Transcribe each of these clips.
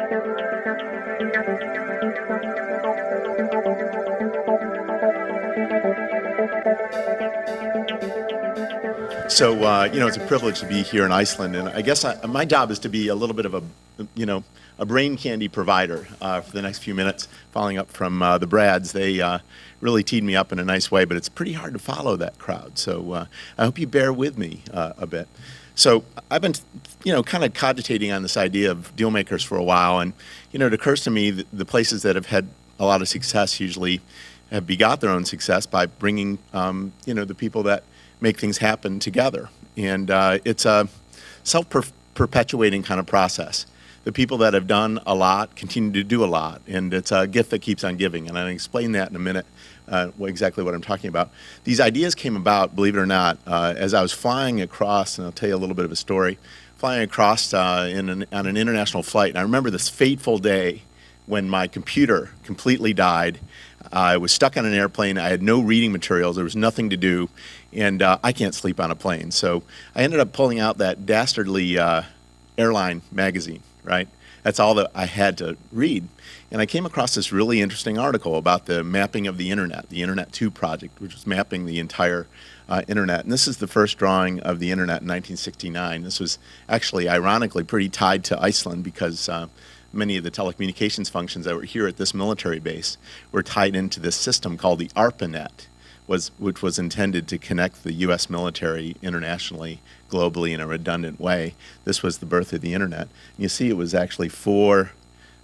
So, you know, it's a privilege to be here in Iceland, and I guess my job is to be a little bit of a, you know, a brain candy provider for the next few minutes, following up from the Brads. They really teed me up in a nice way, but it's pretty hard to follow that crowd, so I hope you bear with me a bit. So I've been, you know, kind of cogitating on this idea of deal makers for a while, and, you know, it occurs to me that the places that have had a lot of success usually have begot their own success by bringing, you know, the people that make things happen together. And it's a self-perpetuating kind of process. The people that have done a lot continue to do a lot, and it's a gift that keeps on giving. And I'll explain that in a minute, exactly what I'm talking about. These ideas came about, believe it or not, as I was flying across, and I'll tell you a little bit of a story, flying across on an international flight. And I remember this fateful day when my computer completely died. I was stuck on an airplane. I had no reading materials. There was nothing to do. And I can't sleep on a plane. So I ended up pulling out that dastardly airline magazine, right? That's all that I had to read. And I came across this really interesting article about the mapping of the Internet 2 project, which was mapping the entire Internet. And this is the first drawing of the Internet in 1969. This was actually, ironically, pretty tied to Iceland because many of the telecommunications functions that were here at this military base were tied into this system called the ARPANET, which was intended to connect the U.S. military internationally, globally in a redundant way. This was the birth of the Internet. And you see it was actually 4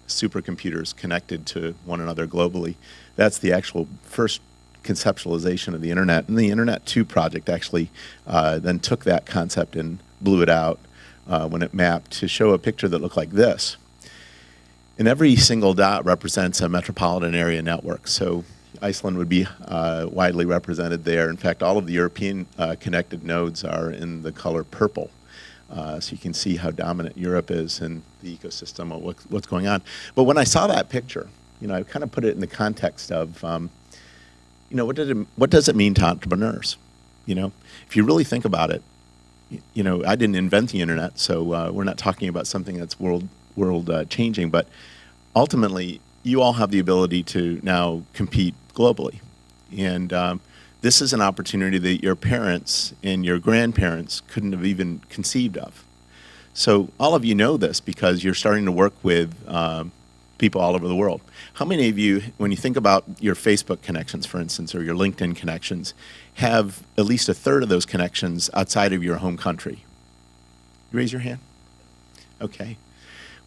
supercomputers connected to one another globally. That's the actual first conceptualization of the Internet. And the Internet 2 project actually then took that concept and blew it out when it mapped to show a picture that looked like this. And every single dot represents a metropolitan area network. So Iceland would be widely represented there. In fact, all of the European connected nodes are in the color purple. So you can see how dominant Europe is in the ecosystem of what's going on. But when I saw that picture, you know, I kind of put it in the context of, you know, what does it mean to entrepreneurs? You know, if you really think about it, you know, I didn't invent the Internet, so we're not talking about something that's world changing, but ultimately, you all have the ability to now compete globally. And this is an opportunity that your parents and your grandparents couldn't have even conceived of. So all of you know this because you're starting to work with people all over the world. How many of you, when you think about your Facebook connections, for instance, or your LinkedIn connections, have at least a third of those connections outside of your home country? You raise your hand? Okay.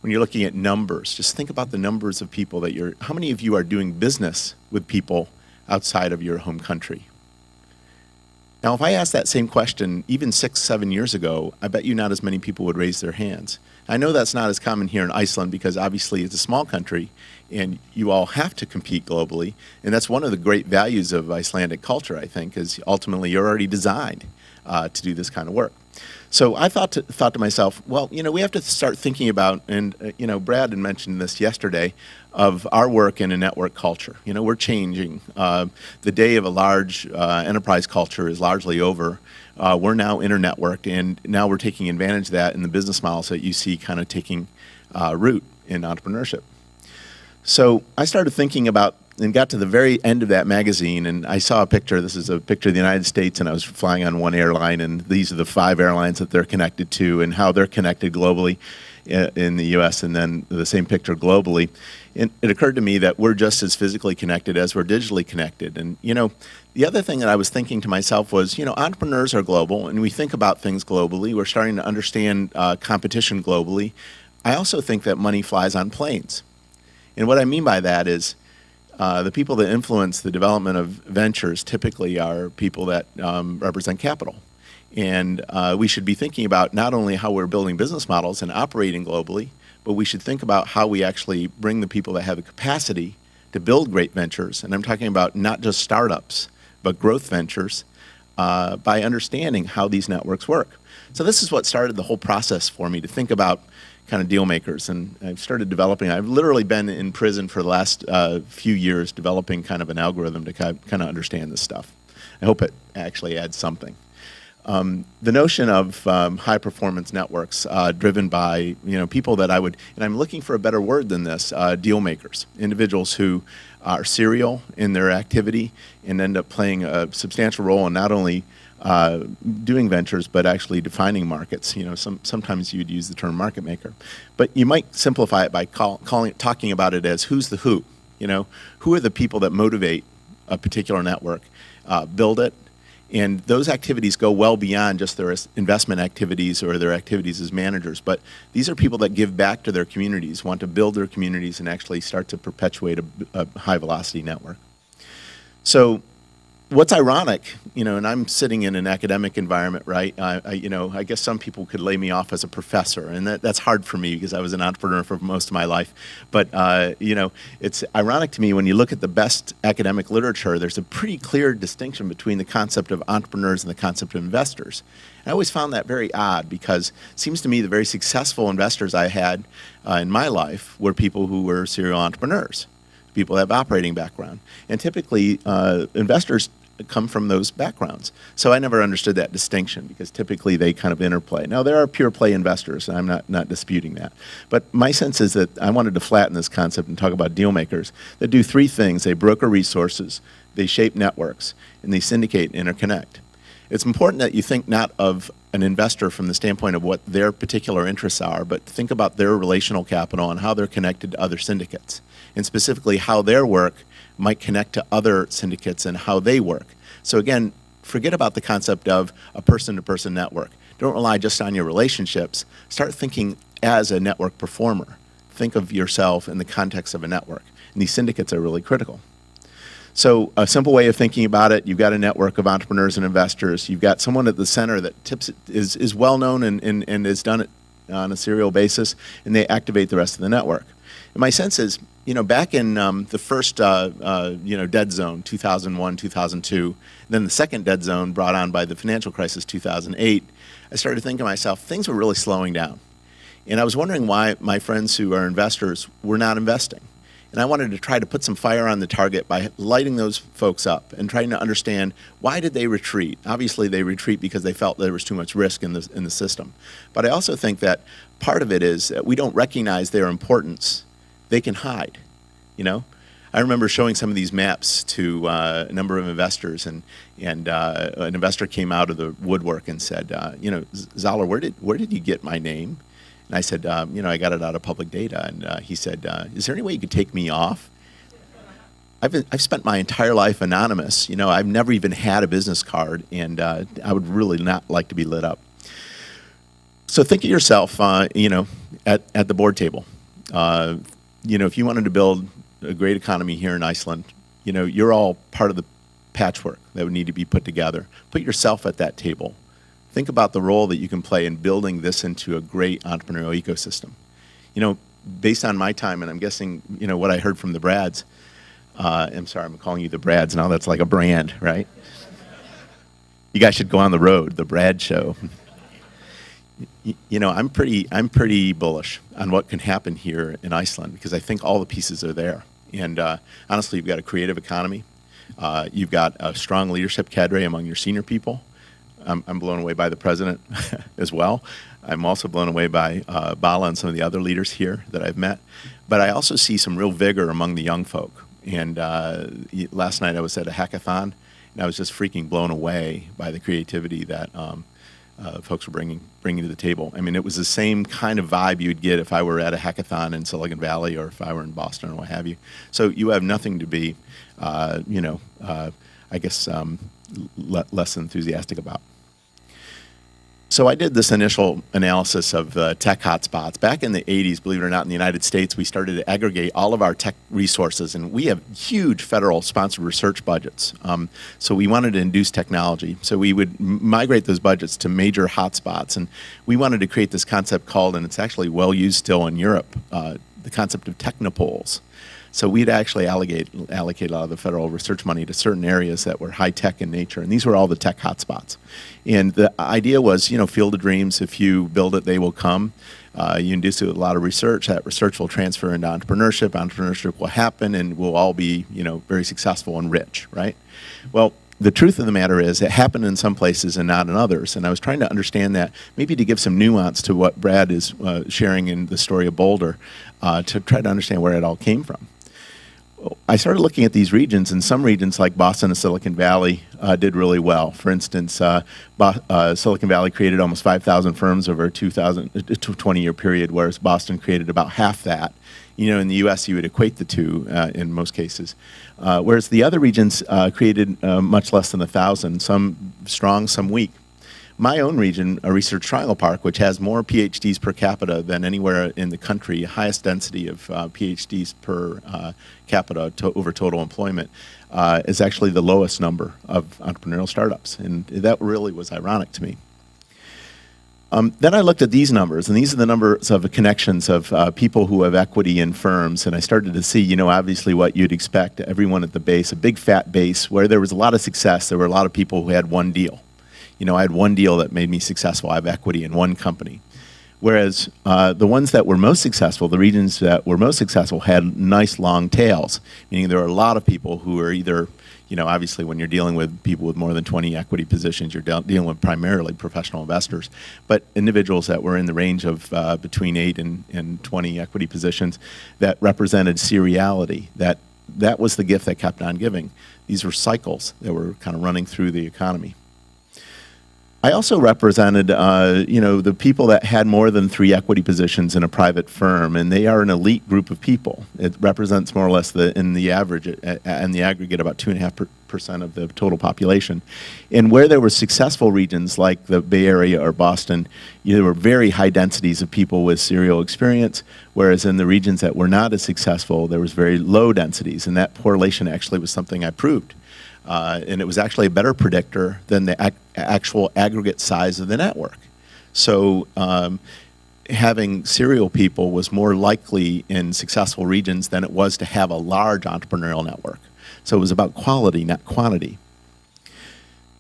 When you're looking at numbers, just think about the numbers of people that how many of you are doing business with people outside of your home country? Now, if I asked that same question even 6, 7 years ago, I bet you not as many people would raise their hands. I know that's not as common here in Iceland because obviously it's a small country and you all have to compete globally. And that's one of the great values of Icelandic culture, I think, is ultimately you're already designed to do this kind of work. So I thought to myself, well, you know, we have to start thinking about, and you know, Brad had mentioned this yesterday, of our work in a network culture. You know, we're changing. The day of a large enterprise culture is largely over. We're now internetworked, and now we're taking advantage of that in the business models that you see kind of taking root in entrepreneurship. So I started thinking about and got to the very end of that magazine, and I saw a picture. This is a picture of the United States, and I was flying on one airline, and these are the 5 airlines that they're connected to and how they're connected globally in the U.S., and then the same picture globally. And it occurred to me that we're just as physically connected as we're digitally connected. And, you know, the other thing that I was thinking to myself was, you know, entrepreneurs are global, and we think about things globally. We're starting to understand competition globally. I also think that money flies on planes. And what I mean by that is, the people that influence the development of ventures typically are people that represent capital. And we should be thinking about not only how we're building business models and operating globally, but we should think about how we actually bring the people that have the capacity to build great ventures. And I'm talking about not just startups, but growth ventures by understanding how these networks work. So this is what started the whole process for me to think about kind of deal makers, and I've started developing. I've literally been in prison for the last few years developing kind of an algorithm to kind of understand this stuff. I hope it actually adds something. The notion of high performance networks driven by people that I would, and I'm looking for a better word than this, deal makers, individuals who are serial in their activity and end up playing a substantial role in not only doing ventures but actually defining markets. Sometimes you'd use the term market maker, but you might simplify it by talking about it as who's the who. Who are the people that motivate a particular network, build it. And those activities go well beyond just their investment activities or their activities as managers. But these are people that give back to their communities, want to build their communities, and actually start to perpetuate a high-velocity network. So what's ironic, and I'm sitting in an academic environment, right? I guess some people could lay me off as a professor, and that's hard for me because I was an entrepreneur for most of my life. But it's ironic to me when you look at the best academic literature. There's a pretty clear distinction between the concept of entrepreneurs and the concept of investors. I always found that very odd because it seems to me the very successful investors I had in my life were people who were serial entrepreneurs. People that have operating background. And typically, investors come from those backgrounds. So I never understood that distinction because typically they kind of interplay. Now, there are pure play investors, and I'm not disputing that. But my sense is that I wanted to flatten this concept and talk about deal makers that do three things. They broker resources, they shape networks, and they syndicate and interconnect. It's important that you think not of an investor from the standpoint of what their particular interests are, but think about their relational capital and how they're connected to other syndicates, and specifically how their work might connect to other syndicates and how they work. So again, forget about the concept of a person-to-person network. Don't rely just on your relationships. Start thinking as a network performer. Think of yourself in the context of a network. And these syndicates are really critical. So a simple way of thinking about it, you've got a network of entrepreneurs and investors. You've got someone at the center that is well-known and has done it on a serial basis, and they activate the rest of the network. And my sense is, back in the first, dead zone, 2001, 2002, then the second dead zone brought on by the financial crisis, 2008, I started thinking to myself, things were really slowing down. And I was wondering why my friends who are investors were not investing. And I wanted to try to put some fire on the target by lighting those folks up and trying to understand why did they retreat. Obviously, they retreat because they felt there was too much risk in the system. But I also think that part of it is that we don't recognize their importance. They can hide, I remember showing some of these maps to a number of investors, and an investor came out of the woodwork and said, Zoller, where did you get my name? And I said, I got it out of public data. And he said, is there any way you could take me off? I've spent my entire life anonymous. I've never even had a business card, and I would really not like to be lit up. So think of yourself, at the board table. If you wanted to build a great economy here in Iceland, you're all part of the patchwork that would need to be put together. Put yourself at that table. Think about the role that you can play in building this into a great entrepreneurial ecosystem. Based on my time, and I'm guessing, what I heard from the Brads, I'm sorry, I'm calling you the Brads now, that's like a brand, right? You guys should go on the road, the Brad Show. I'm pretty bullish on what can happen here in Iceland because I think all the pieces are there. And honestly, you've got a creative economy. You've got a strong leadership cadre among your senior people. I'm blown away by the president as well. I'm also blown away by Bala and some of the other leaders here that I've met. But I also see some real vigor among the young folk. And last night I was at a hackathon, and I was just freaking blown away by the creativity that folks were bringing to the table. I mean, it was the same kind of vibe you'd get if I were at a hackathon in Silicon Valley or if I were in Boston or what have you. So you have nothing to be, I guess, less enthusiastic about. So I did this initial analysis of tech hotspots. Back in the 80s, believe it or not, in the United States, we started to aggregate all of our tech resources, and we have huge federal sponsored research budgets. So we wanted to induce technology. So we would migrate those budgets to major hotspots, and we wanted to create this concept called, and it's actually well used still in Europe, the concept of technopoles. So we'd actually allocate a lot of the federal research money to certain areas that were high-tech in nature, and these were all the tech hotspots. And the idea was, field of dreams, if you build it, they will come. You induce it with a lot of research. That research will transfer into entrepreneurship. Entrepreneurship will happen, and we'll all be, very successful and rich, right? Well, the truth of the matter is it happened in some places and not in others. And I was trying to understand that, maybe to give some nuance to what Brad is sharing in the story of Boulder, to try to understand where it all came from. I started looking at these regions, and some regions like Boston and Silicon Valley did really well. For instance, Silicon Valley created almost 5,000 firms over a 20-year period, whereas Boston created about half that. You know, in the U.S., you would equate the two in most cases. Whereas the other regions created much less than 1,000, some strong, some weak. My own region, a Research Triangle Park, which has more PhDs per capita than anywhere in the country, highest density of PhDs per capita over total employment, is actually the lowest number of entrepreneurial startups. And that really was ironic to me. Then I looked at these numbers, and these are the numbers of connections of people who have equity in firms, and I started to see, you know, obviously what you'd expect, everyone at the base, a big fat base where there was a lot of success. There were a lot of people who had one deal. You know, I had one deal that made me successful. I have equity in one company. Whereas the ones that were most successful, the regions that were most successful, had nice long tails, meaning there were a lot of people who were either, you know, obviously when you're dealing with people with more than 20 equity positions, you're dealing with primarily professional investors, but individuals that were in the range of between 8 and 20 equity positions that represented seriality, that was the gift that kept on giving. These were cycles that were kind of running through the economy. I also represented, you know, the people that had more than 3 equity positions in a private firm, and they are an elite group of people. It represents more or less in the average, and the aggregate, about 2.5% of the total population. And where there were successful regions like the Bay Area or Boston, there were very high densities of people with serial experience, whereas in the regions that were not as successful, there was very low densities, and that correlation actually was something I proved. And it was actually a better predictor than the actual aggregate size of the network. So having serial people was more likely in successful regions than it was to have a large entrepreneurial network. So it was about quality, not quantity.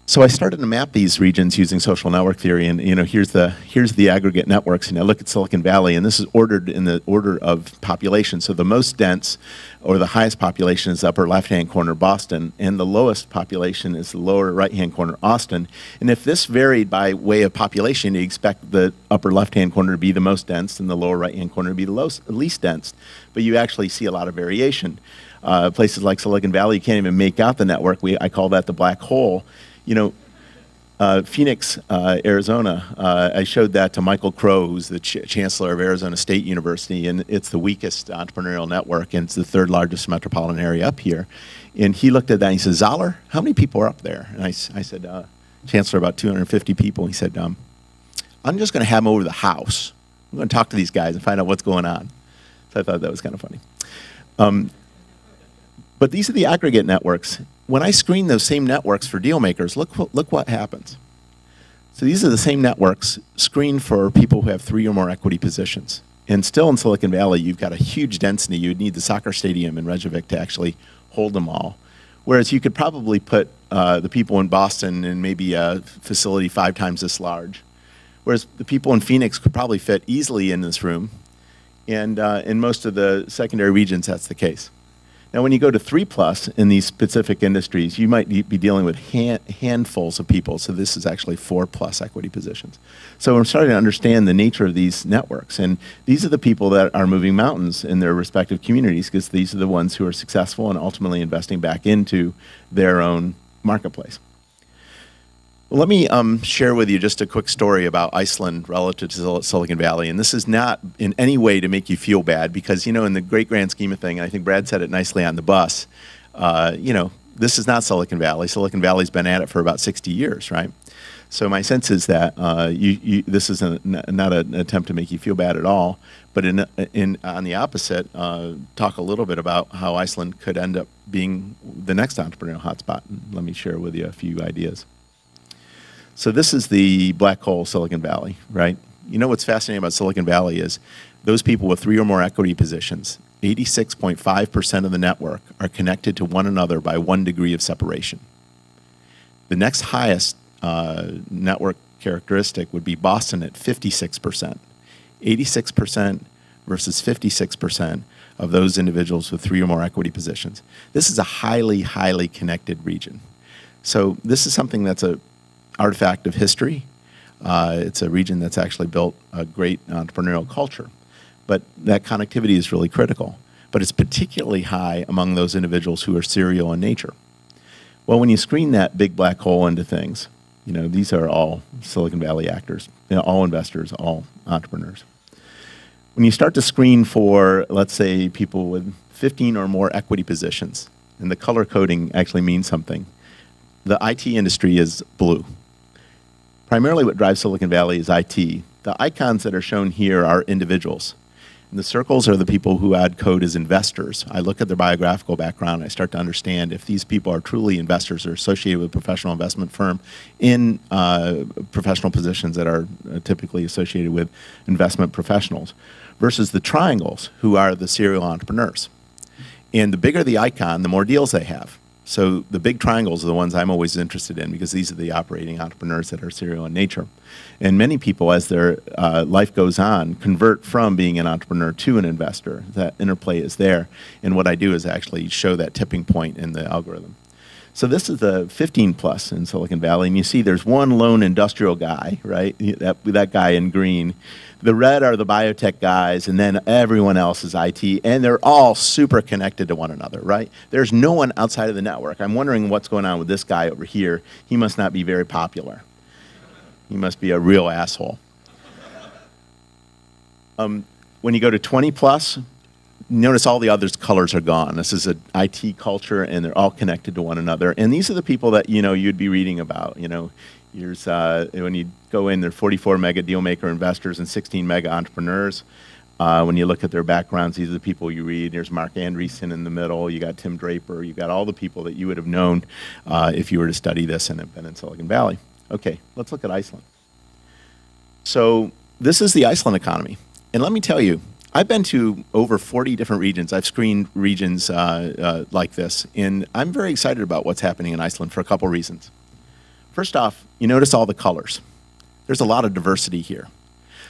So I started to map these regions using social network theory, and you know, here's the aggregate networks. And I look at Silicon Valley, and this is ordered in the order of population. So the most dense, or the highest population, is the upper left-hand corner, Boston, and the lowest population is the lower right-hand corner, Austin. And if this varied by way of population, you expect the upper left-hand corner to be the most dense, and the lower right-hand corner to be the least dense. But you actually see a lot of variation. Places like Silicon Valley, you can't even make out the network. I call that the black hole. You know, Phoenix, Arizona, I showed that to Michael Crow, who's the chancellor of Arizona State University, and it's the weakest entrepreneurial network, and it's the 3rd largest metropolitan area up here. And he looked at that and he said, Zoller, how many people are up there? And I said, Chancellor, about 250 people. He said, I'm just going to have them over to the house. I'm going to talk to these guys and find out what's going on. So I thought that was kind of funny. But these are the aggregate networks. When I screen those same networks for deal makers, look what happens. So these are the same networks screened for people who have 3 or more equity positions. And still in Silicon Valley, you've got a huge density. You would need the soccer stadium in Reykjavik to actually hold them all. Whereas you could probably put the people in Boston in maybe a facility 5 times this large. Whereas the people in Phoenix could probably fit easily in this room. And in most of the secondary regions, that's the case. Now, when you go to 3+ in these specific industries, you might be dealing with handfuls of people. So this is actually 4+ equity positions. So I'm starting to understand the nature of these networks. And these are the people that are moving mountains in their respective communities, because these are the ones who are successful and ultimately investing back into their own marketplace. Let me share with you just a quick story about Iceland relative to Silicon Valley. And this is not in any way to make you feel bad, because, you know, in the great grand scheme of things, I think Brad said it nicely on the bus, you know, this is not Silicon Valley. Silicon Valley's been at it for about 60 years, right? So my sense is that this is not an attempt to make you feel bad at all, but on the opposite, talk a little bit about how Iceland could end up being the next entrepreneurial hotspot. And let me share with you a few ideas. So this is the black hole Silicon Valley, right? You know what's fascinating about Silicon Valley is those people with 3 or more equity positions, 86.5% of the network are connected to one another by 1 degree of separation. The next highest network characteristic would be Boston at 56%. 86% versus 56% of those individuals with 3 or more equity positions. This is a highly, highly connected region. So this is something that's an artifact of history. It's a region that's actually built a great entrepreneurial culture. But that connectivity is really critical. But it's particularly high among those individuals who are serial in nature. Well, when you screen that big black hole into things, you know, these are all Silicon Valley actors, you know, all investors, all entrepreneurs. When you start to screen for, let's say, people with 15 or more equity positions, and the color coding actually means something, the IT industry is blue. Primarily what drives Silicon Valley is IT. The icons that are shown here are individuals. And the circles are the people who add code as investors. I look at their biographical background, I start to understand if these people are truly investors or associated with a professional investment firm in professional positions that are typically associated with investment professionals, versus the triangles, who are the serial entrepreneurs. And the bigger the icon, the more deals they have. So the big triangles are the ones I'm always interested in, because these are the operating entrepreneurs that are serial in nature. And many people, as their life goes on, convert from being an entrepreneur to an investor. That interplay is there. And what I do is actually show that tipping point in the algorithm. So this is the 15 plus in Silicon Valley. And you see there's one lone industrial guy, right? That guy in green. The red are the biotech guys, and then everyone else is IT, and they're all super connected to one another, right? There's no one outside of the network. I'm wondering what's going on with this guy over here. He must not be very popular. He must be a real asshole. When you go to 20 plus, notice all the others' colors are gone. This is an IT culture, and they're all connected to one another. And these are the people that, you know, you'd be reading about, you know. Here's, when you go in, there are 44 mega deal maker investors and 16 mega entrepreneurs. When you look at their backgrounds, these are the people you read. There's Mark Andreessen in the middle. You got Tim Draper. You got all the people that you would have known if you were to study this and have been in Silicon Valley. Okay, let's look at Iceland. So this is the Iceland economy. And let me tell you, I've been to over 40 different regions. I've screened regions like this. And I'm very excited about what's happening in Iceland for a couple reasons. First off, you notice all the colors. There's a lot of diversity here.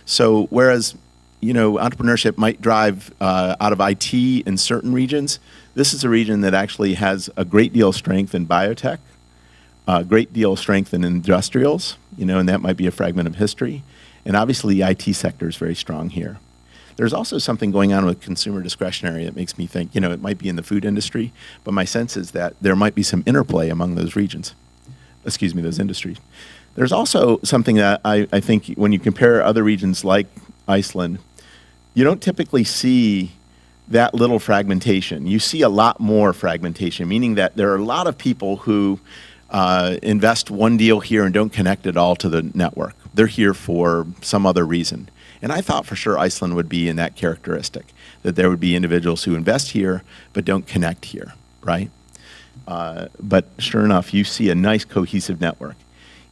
So whereas, you know, entrepreneurship might drive out of IT in certain regions, this is a region that actually has a great deal of strength in biotech, a great deal of strength in industrials, you know, and that might be a fragment of history. And obviously the IT sector is very strong here. There's also something going on with consumer discretionary that makes me think, you know, it might be in the food industry, but my sense is that there might be some interplay among those regions. Excuse me, those industries. There's also something that I think when you compare other regions like Iceland, you don't typically see that little fragmentation. You see a lot more fragmentation, meaning that there are a lot of people who invest one deal here and don't connect it all to the network. They're here for some other reason. And I thought for sure Iceland would be in that characteristic, that there would be individuals who invest here but don't connect here, right? But sure enough, you see a nice cohesive network.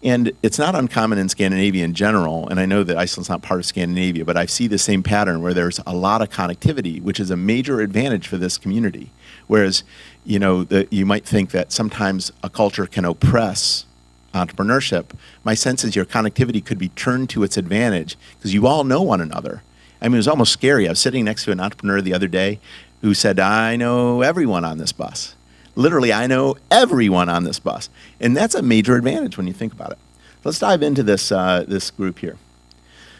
And it's not uncommon in Scandinavia in general, and I know that Iceland's not part of Scandinavia, but I see the same pattern where there's a lot of connectivity, which is a major advantage for this community. Whereas, you know, you might think that sometimes a culture can oppress entrepreneurship. My sense is your connectivity could be turned to its advantage because you all know one another. I mean, it was almost scary. I was sitting next to an entrepreneur the other day who said, I know everyone on this bus. Literally, I know everyone on this bus. And that's a major advantage when you think about it. Let's dive into this, this group here.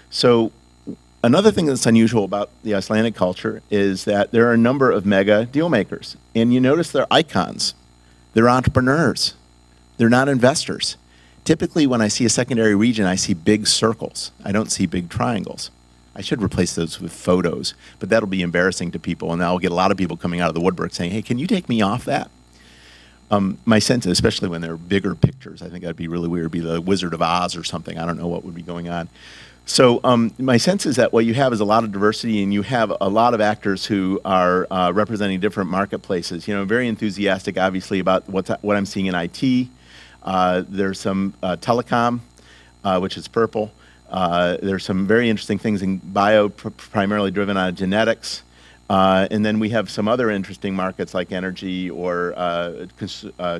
So another thing that's unusual about the Icelandic culture is that there are a number of mega deal makers. And you notice they're icons. They're entrepreneurs. They're not investors. Typically, when I see a secondary region, I see big circles. I don't see big triangles. I should replace those with photos, but that'll be embarrassing to people, and I'll get a lot of people coming out of the woodwork saying, hey, can you take me off that? My sense, especially when they're bigger pictures, I think that'd be really weird. It'd be the Wizard of Oz or something. I don't know what would be going on. So my sense is that what you have is a lot of diversity, and you have a lot of actors who are representing different marketplaces. You know, very enthusiastic, obviously, about what I'm seeing in IT. There's some telecom, which is purple. There's some very interesting things in bio, primarily driven on genetics. And then we have some other interesting markets like energy or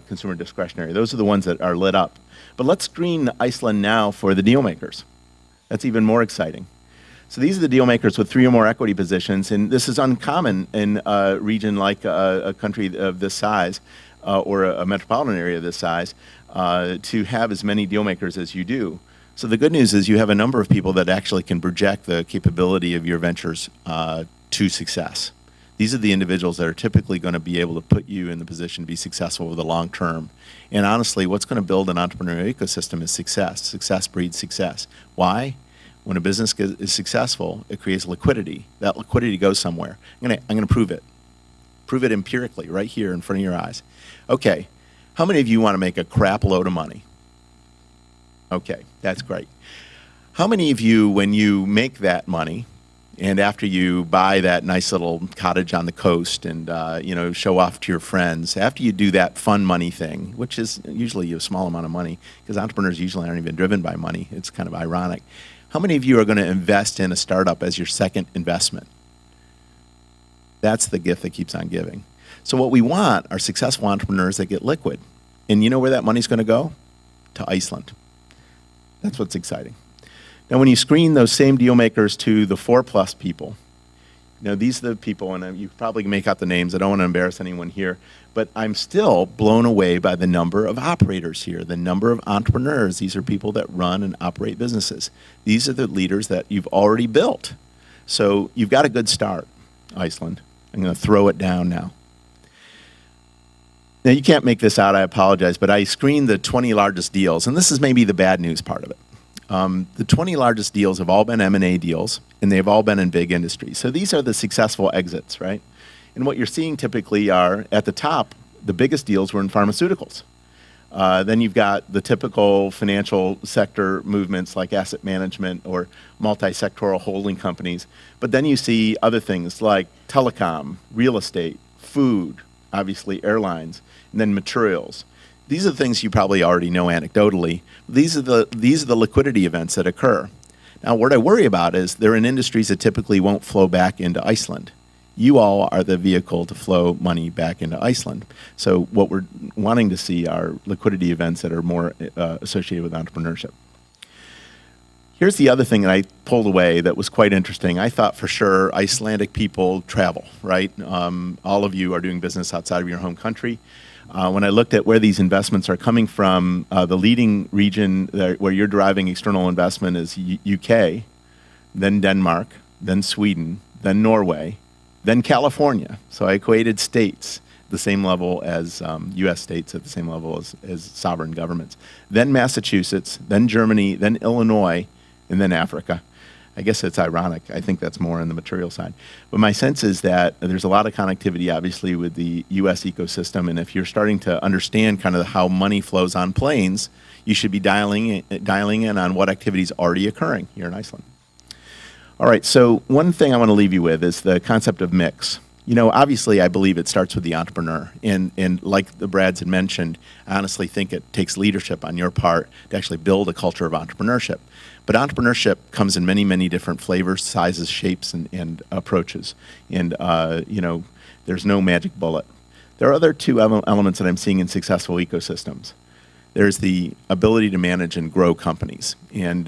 consumer discretionary. Those are the ones that are lit up. But let's screen Iceland now for the deal makers. That's even more exciting. So these are the deal makers with 3 or more equity positions, and this is uncommon in a region like a country of this size. or a metropolitan area this size to have as many deal makers as you do. So the good news is you have a number of people that actually can project the capability of your ventures to success. These are the individuals that are typically going to be able to put you in the position to be successful over the long term. And honestly, what's going to build an entrepreneurial ecosystem is success. Success breeds success. Why? When a business is successful, it creates liquidity. That liquidity goes somewhere. I'm going to prove it. Prove it empirically right here in front of your eyes. Okay, how many of you want to make a crap load of money? Okay, that's great. How many of you, when you make that money, and after you buy that nice little cottage on the coast and you know, show off to your friends, after you do that fun money thing, which is usually a small amount of money, because entrepreneurs usually aren't even driven by money, it's kind of ironic. How many of you are going to invest in a startup as your second investment? That's the gift that keeps on giving. So what we want are successful entrepreneurs that get liquid. And you know where that money's going to go? To Iceland. That's what's exciting. Now, when you screen those same deal makers to the 4+ people, you know, these are the people, and you probably can make out the names. I don't want to embarrass anyone here, but I'm still blown away by the number of operators here, the number of entrepreneurs. These are people that run and operate businesses. These are the leaders that you've already built. So you've got a good start, Iceland. I'm going to throw it down now. Now, you can't make this out, I apologize, but I screened the 20 largest deals, and this is maybe the bad news part of it. The 20 largest deals have all been M&A deals, and they've all been in big industries. So these are the successful exits, right? And what you're seeing typically are, at the top, the biggest deals were in pharmaceuticals. Then you've got the typical financial sector movements like asset management or multi-sectoral holding companies. But then you see other things like telecom, real estate, food, obviously airlines, and then materials. These are the things you probably already know anecdotally. These are the liquidity events that occur. Now, what I worry about is they're in industries that typically won't flow back into Iceland. You all are the vehicle to flow money back into Iceland. So what we're wanting to see are liquidity events that are more associated with entrepreneurship. Here's the other thing that I pulled away that was quite interesting. I thought for sure Icelandic people travel, right? All of you are doing business outside of your home country. When I looked at where these investments are coming from, the leading region where you're deriving external investment is UK, then Denmark, then Sweden, then Norway, then California. So I equated states at the same level as US states, at the same level as sovereign governments. Then Massachusetts, then Germany, then Illinois, and then Africa. I guess it's ironic. I think that's more on the material side. But my sense is that there's a lot of connectivity, obviously, with the U.S. ecosystem. And if you're starting to understand kind of how money flows on planes, you should be dialing in on what activity is already occurring here in Iceland. All right, so one thing I want to leave you with is the concept of mix. You know, obviously, I believe it starts with the entrepreneur. And like the Brads had mentioned, I honestly think it takes leadership on your part to actually build a culture of entrepreneurship. But entrepreneurship comes in many, many different flavors, sizes, shapes, and approaches. And, you know, there's no magic bullet. There are other two elements that I'm seeing in successful ecosystems. There's the ability to manage and grow companies. And,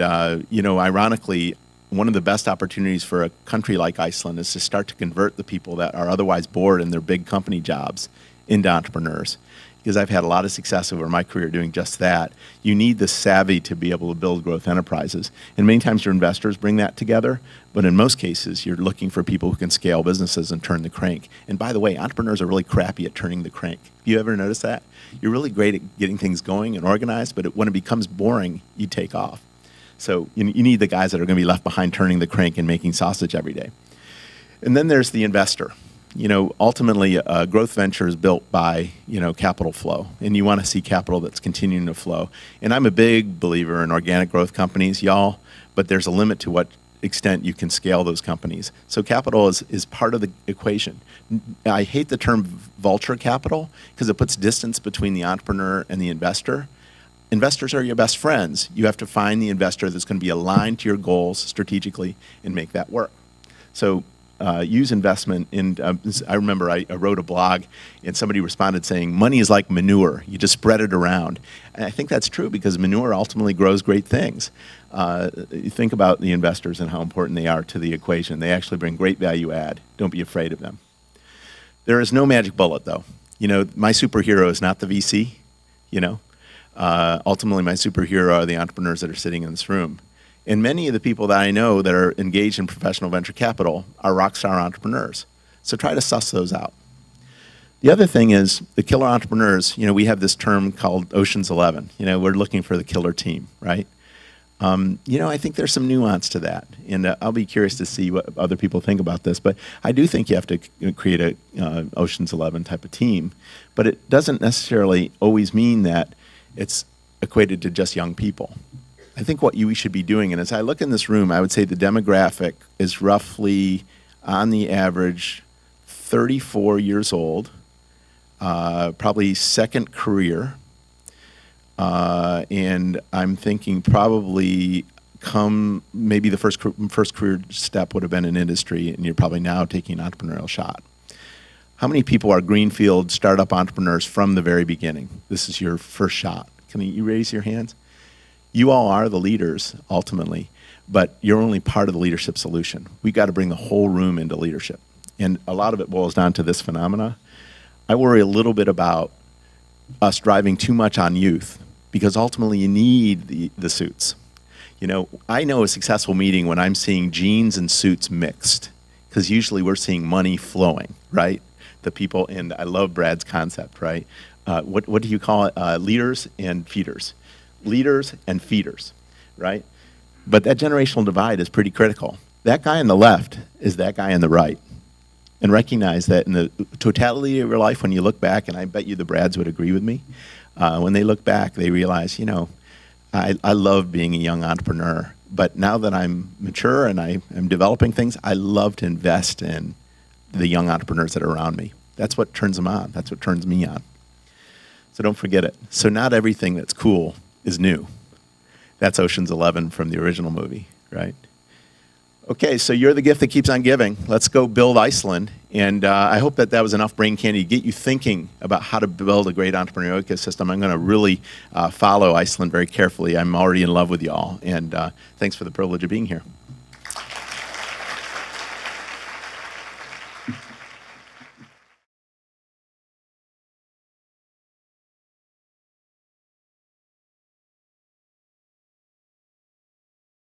you know, ironically, one of the best opportunities for a country like Iceland is to start to convert the people that are otherwise bored in their big company jobs into entrepreneurs. Because I've had a lot of success over my career doing just that. You need the savvy to be able to build growth enterprises. And many times your investors bring that together, but in most cases you're looking for people who can scale businesses and turn the crank. And by the way, entrepreneurs are really crappy at turning the crank. You ever notice that? You're really great at getting things going and organized, but when it becomes boring, you take off. So you need the guys that are going to be left behind turning the crank and making sausage every day. And then there's the investor. You know, ultimately, a growth venture is built by, you know, capital flow. And you want to see capital that's continuing to flow. And I'm a big believer in organic growth companies, y'all, but there's a limit to what extent you can scale those companies. So capital is part of the equation. I hate the term vulture capital because it puts distance between the entrepreneur and the investor. Investors are your best friends. You have to find the investor that's going to be aligned to your goals strategically and make that work. So use investment in, I remember I wrote a blog and somebody responded saying, money is like manure. You just spread it around. And I think that's true because manure ultimately grows great things. You think about the investors and how important they are to the equation. They actually bring great value add. Don't be afraid of them. There is no magic bullet, though. You know, my superhero is not the VC, you know. Ultimately, my superhero are the entrepreneurs that are sitting in this room. And many of the people that I know that are engaged in professional venture capital are rock star entrepreneurs. So try to suss those out. The other thing is the killer entrepreneurs, you know, we have this term called Ocean's 11. You know, we're looking for the killer team, right? You know, I think there's some nuance to that. And I'll be curious to see what other people think about this. But I do think you have to create a Ocean's 11 type of team. But it doesn't necessarily always mean that it's equated to just young people. I think what we should be doing, and as I look in this room, I would say the demographic is roughly, on the average, 34 years old, probably second career, and I'm thinking probably maybe the first career step would have been in industry, and you're probably now taking an entrepreneurial shot. How many people are greenfield startup entrepreneurs from the very beginning? This is your first shot. Can you raise your hands? You all are the leaders, ultimately, but you're only part of the leadership solution. We've got to bring the whole room into leadership. And a lot of it boils down to this phenomena. I worry a little bit about us driving too much on youth, because ultimately you need the suits. You know, I know a successful meeting when I'm seeing jeans and suits mixed, because usually we're seeing money flowing, right? The people, and I love Brad's concept, right? What do you call it? Leaders and feeders. Leaders and feeders, right? But that generational divide is pretty critical. That guy on the left is that guy on the right. And recognize that in the totality of your life, when you look back, and I bet you the Brads would agree with me, when they look back, they realize, you know, I love being a young entrepreneur, but now that I'm mature and I'm developing things, I love to invest in the young entrepreneurs that are around me. That's what turns them on. That's what turns me on. So don't forget it. So not everything that's cool is new. That's Ocean's 11 from the original movie, right? Okay, so you're the gift that keeps on giving. Let's go build Iceland. And I hope that was enough brain candy to get you thinking about how to build a great entrepreneurial ecosystem. I'm going to really follow Iceland very carefully. I'm already in love with y'all. And thanks for the privilege of being here.